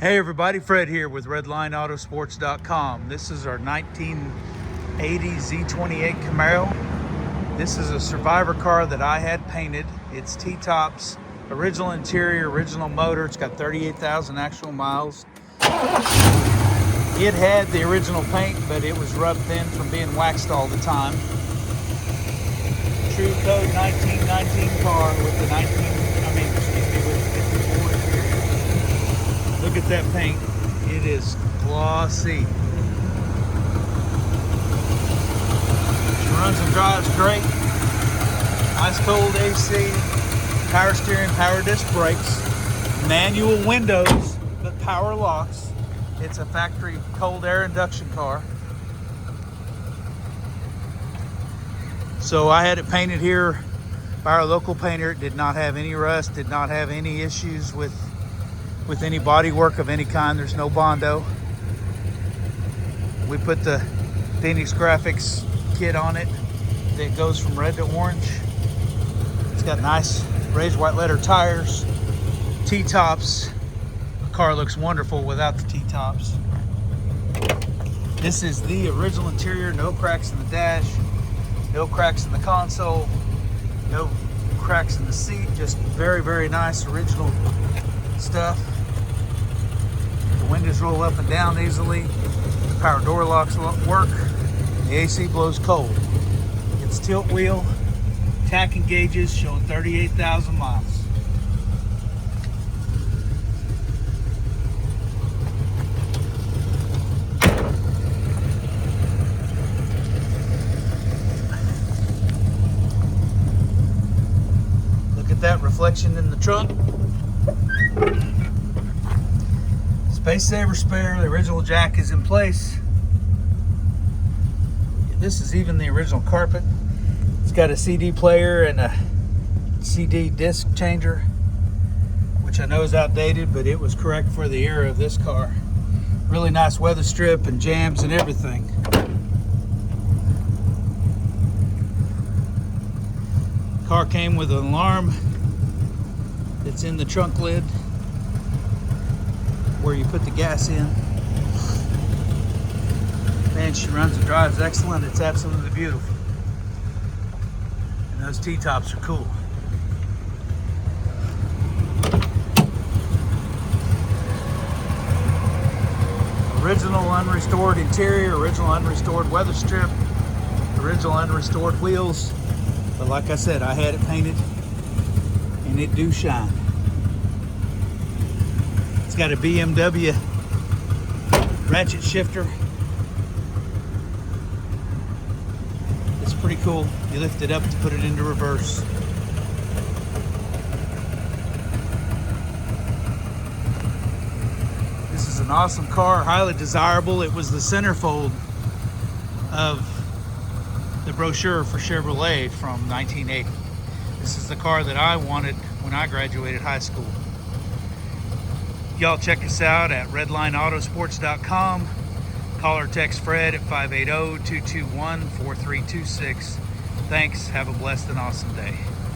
Hey everybody, Fred here with RedlineAutosports.com. This is our 1980 Z28 Camaro. This is a survivor car that I had painted. It's T-tops, original interior, original motor. It's got 38,000 actual miles. It had the original paint, but it was rubbed thin from being waxed all the time. True code 1919 car with the with 54 interior. Look at that paint. It is glossy. She runs and drives great. Ice cold AC, power steering, power disc brakes, manual windows, but power locks. It's a factory cold air induction car. So I had it painted here by our local painter. It did not have any rust, did not have any issues with any body work of any kind. There's no Bondo. We put the Phoenix Graphix kit on it that goes from red to orange. It's got nice raised white letter tires, T-tops. The car looks wonderful without the T-tops. This is the original interior, no cracks in the dash, no cracks in the console, no cracks in the seat, just very, very nice original stuff. The windows roll up and down easily. The power door locks work. The AC blows cold. It's tilt wheel, tacking gauges showing 38,000 miles. Look at that reflection in the trunk. Space saver spare, the original jack is in place. This is even the original carpet. It's got a CD player and a CD disc changer, which I know is outdated, but it was correct for the era of this car. Really nice weather strip and jams and everything. Car came with an alarm that's in the trunk lid where you put the gas in. Man, she runs and drives excellent. It's absolutely beautiful. And those T-tops are cool. Original unrestored interior, original unrestored weather strip, original unrestored wheels. But like I said, I had it painted and it do shine. It's got a BMW ratchet shifter. It's pretty cool. You lift it up to put it into reverse. This is an awesome car, highly desirable. It was the centerfold of the brochure for Chevrolet from 1980. This is the car that I wanted when I graduated high school. Y'all check us out at RedlineAutosports.com. Call or text Fred at 580-221-4326. Thanks. Have a blessed and awesome day.